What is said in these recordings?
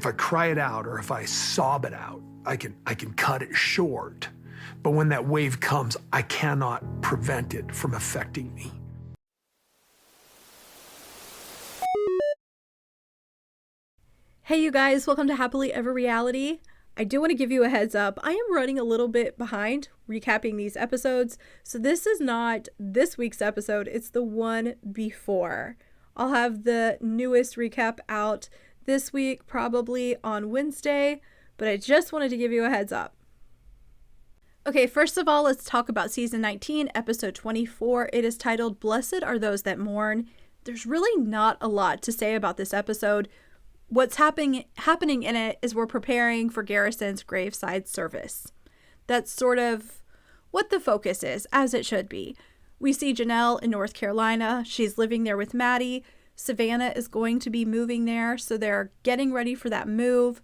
if I cry it out or if I sob it out, I can cut it short. But when that wave comes, I cannot prevent it from affecting me. Hey you guys, welcome to Happily Ever Reality. I do want to give you a heads up. I am running a little bit behind recapping these episodes, so this is not this week's episode, it's the one before. I'll have the newest recap out this week, probably on Wednesday, but I just wanted to give you a heads up. Okay, first of all, let's talk about season 19, episode 24. It is titled, Blessed Are Those That Mourn. There's really not a lot to say about this episode. What's happening in it is we're preparing for Garrison's graveside service. That's sort of what the focus is, as it should be. We see Janelle in North Carolina. She's living there with Maddie. Savanah is going to be moving there, so they're getting ready for that move.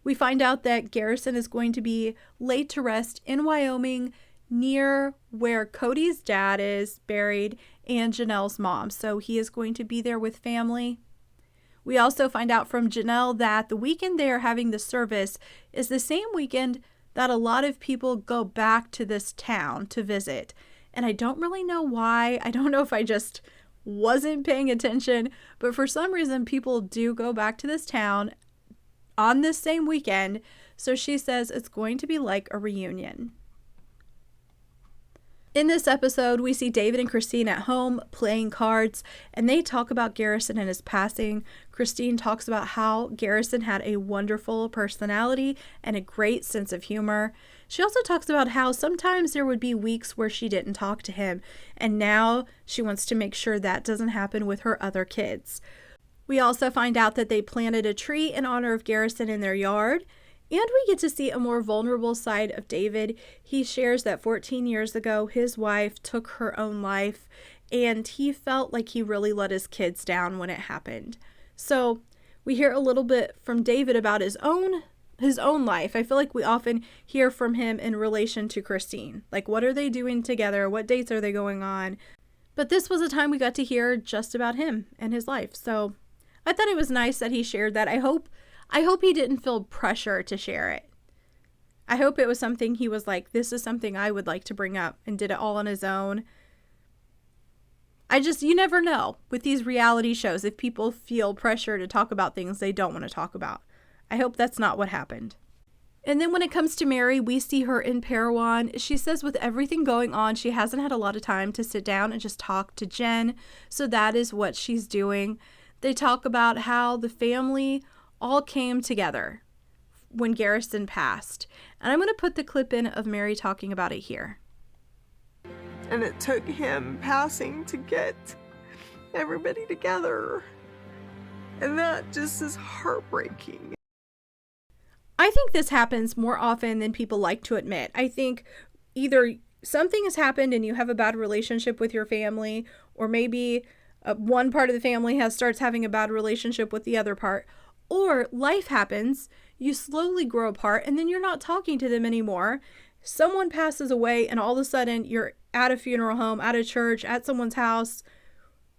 We find out that Garrison is going to be laid to rest in Wyoming near where Kody's dad is buried and Janelle's mom. So he is going to be there with family. We also find out from Janelle that the weekend they are having the service is the same weekend that a lot of people go back to this town to visit. And I don't really know why. I don't know if I just wasn't paying attention, but for some reason people do go back to this town on this same weekend. So she says it's going to be like a reunion. In this episode, we see David and Christine at home playing cards, and they talk about Garrison and his passing. Christine talks about how Garrison had a wonderful personality and a great sense of humor. She also talks about how sometimes there would be weeks where she didn't talk to him, and now she wants to make sure that doesn't happen with her other kids. We also find out that they planted a tree in honor of Garrison in their yard. And we get to see a more vulnerable side of David. He shares that 14 years ago, his wife took her own life, and he felt like he really let his kids down when it happened. So we hear a little bit from David about his own life. I feel like we often hear from him in relation to Christine. Like, what are they doing together? What dates are they going on? But this was a time we got to hear just about him and his life. So I thought it was nice that he shared that. I hope he didn't feel pressure to share it. I hope it was something he was like, this is something I would like to bring up, and did it all on his own. You never know with these reality shows if people feel pressure to talk about things they don't want to talk about. I hope that's not what happened. And then when it comes to Meri, we see her in Parowan. She says with everything going on, she hasn't had a lot of time to sit down and just talk to Jen. So that is what she's doing. They talk about how the family all came together when Garrison passed. And I'm going to put the clip in of Meri talking about it here. And it took him passing to get everybody together. And that just is heartbreaking. I think this happens more often than people like to admit. I think either something has happened and you have a bad relationship with your family, or maybe one part of the family starts having a bad relationship with the other part. Or life happens, you slowly grow apart, and then you're not talking to them anymore. Someone passes away, and all of a sudden you're at a funeral home, at a church, at someone's house,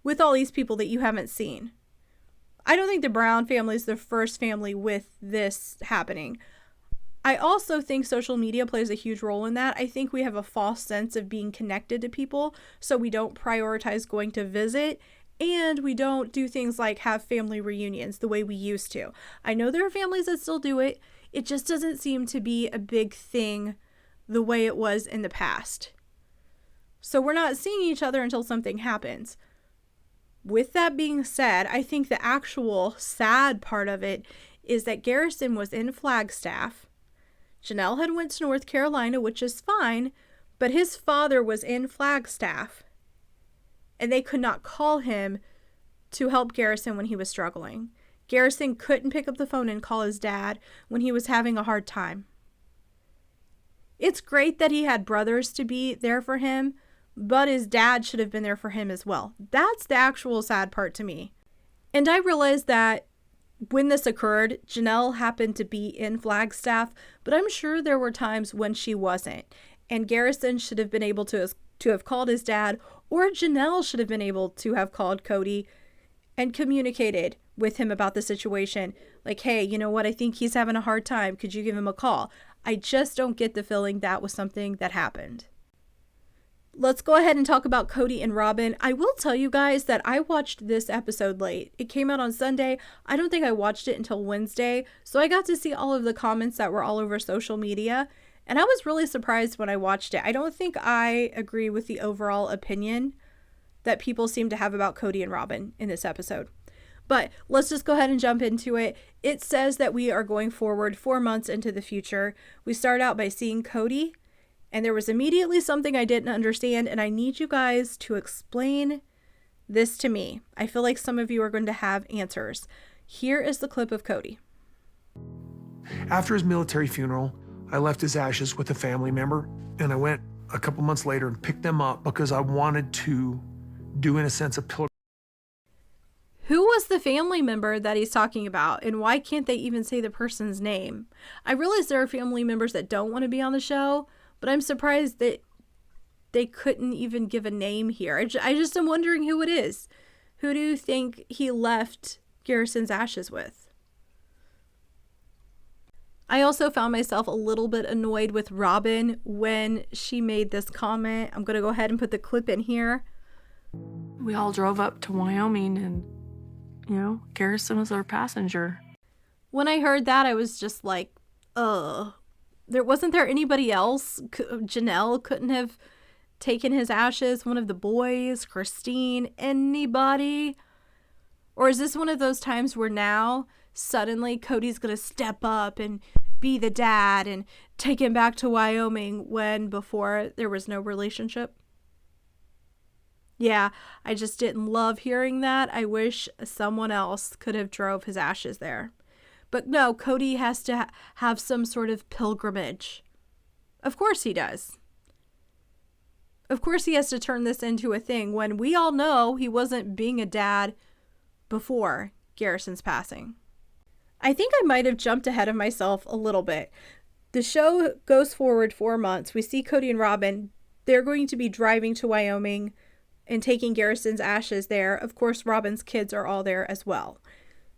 with all these people that you haven't seen. I don't think the Brown family is the first family with this happening. I also think social media plays a huge role in that. I think we have a false sense of being connected to people, so we don't prioritize going to visit. And we don't do things like have family reunions the way we used to. I know there are families that still do it. It just doesn't seem to be a big thing the way it was in the past. So we're not seeing each other until something happens. With that being said, I think the actual sad part of it is that Garrison was in Flagstaff. Janelle had went to North Carolina, which is fine, but his father was in Flagstaff. And they could not call him to help Garrison when he was struggling. Garrison couldn't pick up the phone and call his dad when he was having a hard time. It's great that he had brothers to be there for him, but his dad should have been there for him as well. That's the actual sad part to me. And I realized that when this occurred, Janelle happened to be in Flagstaff, but I'm sure there were times when she wasn't. And Garrison should have been able to have called his dad, or Janelle should have been able to have called Kody and communicated with him about the situation. Like, hey, you know what? I think he's having a hard time. Could you give him a call? I just don't get the feeling that was something that happened. Let's go ahead and talk about Kody and Robyn. I will tell you guys that I watched this episode late. It came out on Sunday. I don't think I watched it until Wednesday. So I got to see all of the comments that were all over social media. And I was really surprised when I watched it. I don't think I agree with the overall opinion that people seem to have about Kody and Robyn in this episode. But let's just go ahead and jump into it. It says that we are going forward 4 months into the future. We start out by seeing Kody. And there was immediately something I didn't understand, and I need you guys to explain this to me. I feel like some of you are going to have answers. Here is the clip of Kody. After his military funeral, I left his ashes with a family member, and I went a couple months later and picked them up because I wanted to do, in a sense, a pilgrimage. Who was the family member that he's talking about, and why can't they even say the person's name? I realize there are family members that don't want to be on the show, but I'm surprised that they couldn't even give a name here. I just am wondering who it is. Who do you think he left Garrison's ashes with? I also found myself a little bit annoyed with Robyn when she made this comment. I'm going to go ahead and put the clip in here. We all drove up to Wyoming and, Garrison was our passenger. When I heard that, I was just like, ugh. Wasn't there anybody else? Janelle couldn't have taken his ashes. One of the boys, Christine, anybody? Or is this one of those times where now suddenly Kody's going to step up and be the dad and take him back to Wyoming when before there was no relationship? Yeah, I just didn't love hearing that. I wish someone else could have drove his ashes there. But no, Kody has to have some sort of pilgrimage. Of course he does. Of course he has to turn this into a thing when we all know he wasn't being a dad before Garrison's passing. I think I might have jumped ahead of myself a little bit. The show goes forward 4 months. We see Kody and Robyn. They're going to be driving to Wyoming and taking Garrison's ashes there. Of course, Robyn's kids are all there as well.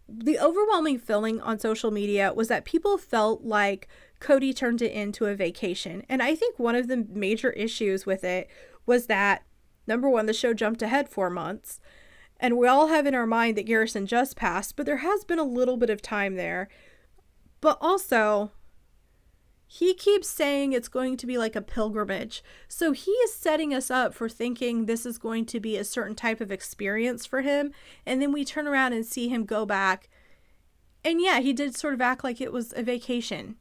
The overwhelming feeling on social media was that people felt like Kody turned it into a vacation. And I think one of the major issues with it was that, number one, the show jumped ahead 4 months. And we all have in our mind that Garrison just passed, but there has been a little bit of time there. But also, he keeps saying it's going to be like a pilgrimage. So he is setting us up for thinking this is going to be a certain type of experience for him. And then we turn around and see him go back. And yeah, he did sort of act like it was a vacation.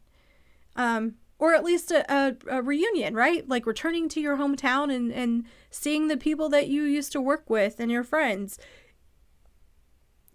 Or at least a reunion, right? Like returning to your hometown and seeing the people that you used to work with and your friends.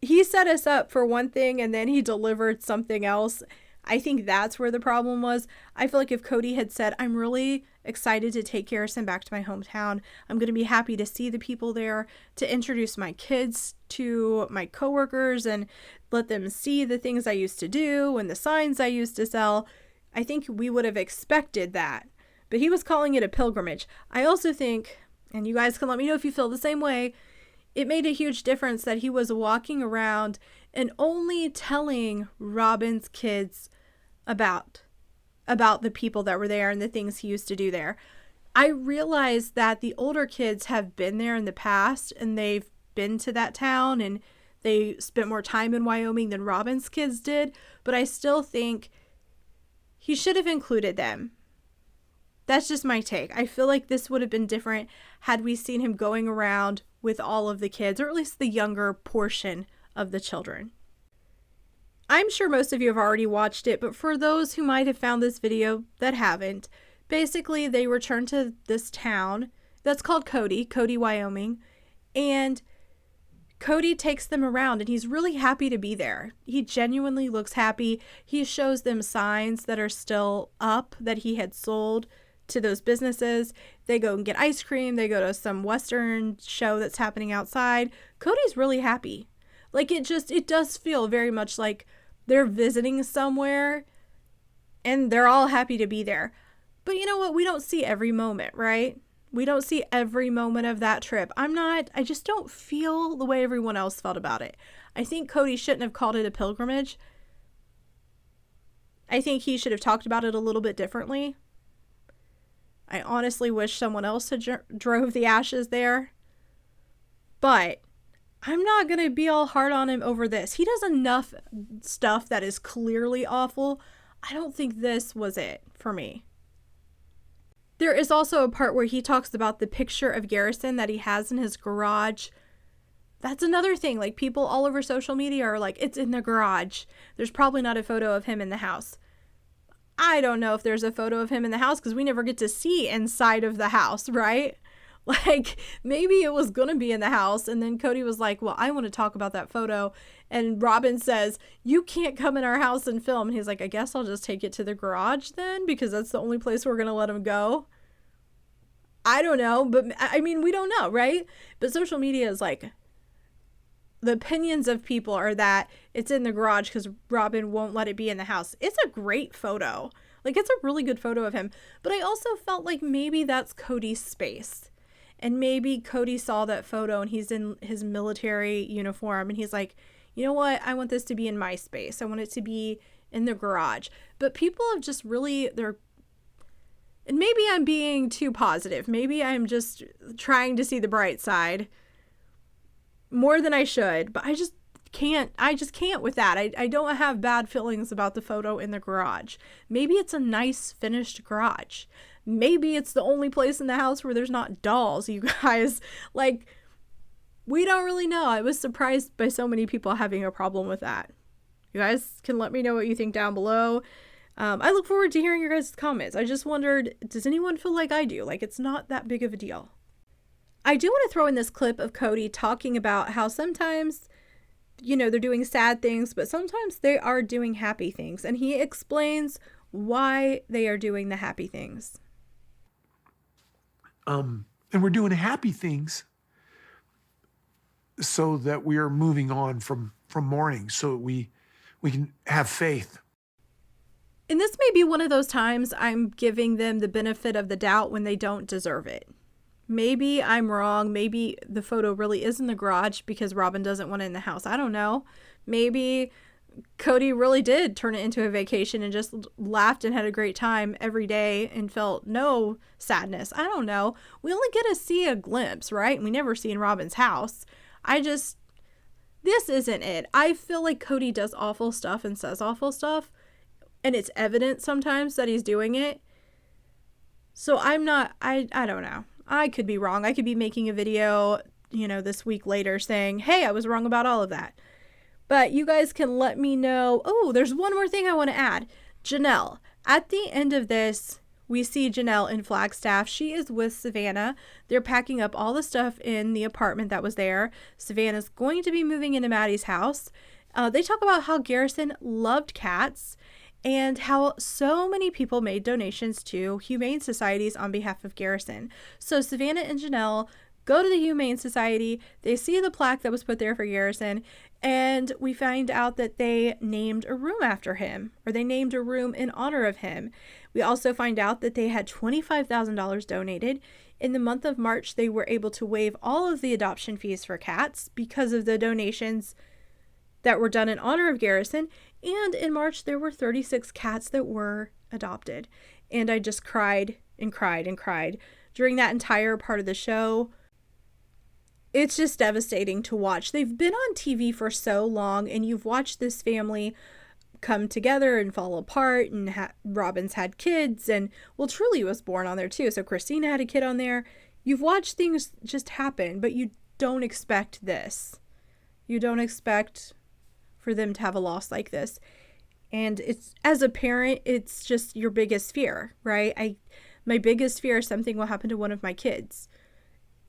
He set us up for one thing and then he delivered something else. I think that's where the problem was. I feel like if Kody had said, I'm really excited to take Garrison back to my hometown. I'm going to be happy to see the people there, to introduce my kids to my coworkers and let them see the things I used to do and the signs I used to sell. I think we would have expected that. But he was calling it a pilgrimage. I also think, and you guys can let me know if you feel the same way, it made a huge difference that he was walking around and only telling Robyn's kids about the people that were there and the things he used to do there. I realized that the older kids have been there in the past and they've been to that town and they spent more time in Wyoming than Robyn's kids did, but I still think he should have included them. That's just my take. I feel like this would have been different had we seen him going around with all of the kids, or at least the younger portion of the children. I'm sure most of you have already watched it, but for those who might have found this video that haven't, basically they return to this town that's called Kody, Wyoming, and Kody takes them around and he's really happy to be there. He genuinely looks happy. He shows them signs that are still up that he had sold to those businesses. They go and get ice cream. They go to some Western show that's happening outside. Kody's really happy. Like it does feel very much like they're visiting somewhere and they're all happy to be there. But you know what? We don't see every moment, right? We don't see every moment of that trip. I just don't feel the way everyone else felt about it. I think Kody shouldn't have called it a pilgrimage. I think he should have talked about it a little bit differently. I honestly wish someone else had drove the ashes there. But I'm not going to be all hard on him over this. He does enough stuff that is clearly awful. I don't think this was it for me. There is also a part where he talks about the picture of Garrison that he has in his garage. That's another thing. Like, people all over social media are like, it's in the garage. There's probably not a photo of him in the house. I don't know if there's a photo of him in the house because we never get to see inside of the house, right? Like, maybe it was going to be in the house. And then Kody was like, well, I want to talk about that photo. And Robyn says, you can't come in our house and film. And he's like, I guess I'll just take it to the garage then, because that's the only place we're going to let him go. I don't know. But I mean, we don't know, right? But social media is like, the opinions of people are that it's in the garage because Robyn won't let it be in the house. It's a great photo. Like, it's a really good photo of him. But I also felt like maybe that's Kody's space. And maybe Kody saw that photo and he's in his military uniform and he's like, you know what? I want this to be in my space. I want it to be in the garage. But people have just really, and maybe I'm being too positive. Maybe I'm just trying to see the bright side more than I should. But I just can't with that. I don't have bad feelings about the photo in the garage. Maybe it's a nice finished garage. Maybe it's the only place in the house where there's not dolls, you guys. Like, we don't really know. I was surprised by so many people having a problem with that. You guys can let me know what you think down below. I look forward to hearing your guys' comments. I just wondered, does anyone feel like I do? Like, it's not that big of a deal. I do want to throw in this clip of Kody talking about how sometimes, you know, they're doing sad things, but sometimes they are doing happy things. And he explains why they are doing the happy things. And we're doing happy things so that we are moving on from mourning, so that we can have faith. And this may be one of those times I'm giving them the benefit of the doubt when they don't deserve it. Maybe I'm wrong. Maybe the photo really is in the garage because Robyn doesn't want it in the house. I don't know. Maybe Kody really did turn it into a vacation and just laughed and had a great time every day and felt no sadness. I don't know. We only get to see a glimpse, right? We never see in Robyn's house. This isn't it. I feel like Kody does awful stuff and says awful stuff, and it's evident sometimes that he's doing it. So I don't know. I could be wrong. I could be making a video, you know, this week later saying, hey, I was wrong about all of that. But you guys can let me know. Oh, there's one more thing I want to add. Janelle. At the end of this, we see Janelle in Flagstaff. She is with Savanah. They're packing up all the stuff in the apartment that was there. Savannah's going to be moving into Maddie's house. They talk about how Garrison loved cats and how so many people made donations to Humane Societies on behalf of Garrison. So Savanah and Janelle go to the Humane Society. They see the plaque that was put there for Garrison, and we find out that they named a room after him, or they named a room in honor of him. We also find out that they had $25,000 donated. In the month of March, they were able to waive all of the adoption fees for cats because of the donations that were done in honor of Garrison. And in March, there were 36 cats that were adopted. And I just cried and cried and cried during that entire part of the show. It's just devastating to watch. They've been on TV for so long, and you've watched this family come together and fall apart, and Robyn's had kids, and, well, Truly was born on there too, so Christina had a kid on there. You've watched things just happen, but you don't expect this. You don't expect for them to have a loss like this. And it's, as a parent, it's just your biggest fear, right? My biggest fear is something will happen to one of my kids.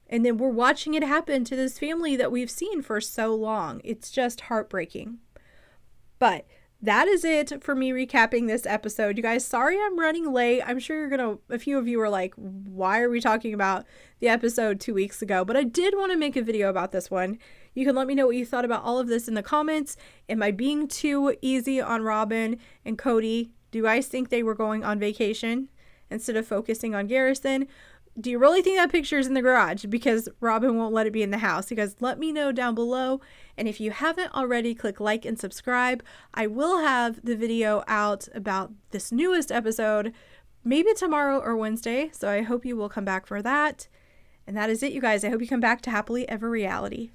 And then we're watching it happen to this family that we've seen for so long. It's just heartbreaking. But that is it for me recapping this episode. You guys, sorry I'm running late. I'm sure a few of you are like, why are we talking about the episode 2 weeks ago? But I did want to make a video about this one. You can let me know what you thought about all of this in the comments. Am I being too easy on Robyn and Kody? Do you guys think they were going on vacation instead of focusing on Garrison? do you really think that picture is in the garage? Because Robyn won't let it be in the house. You guys let me know down below. And if you haven't already, click like and subscribe. I will have the video out about this newest episode, maybe tomorrow or Wednesday. So I hope you will come back for that. And that is it, you guys. I hope you come back to Happily Ever Reality.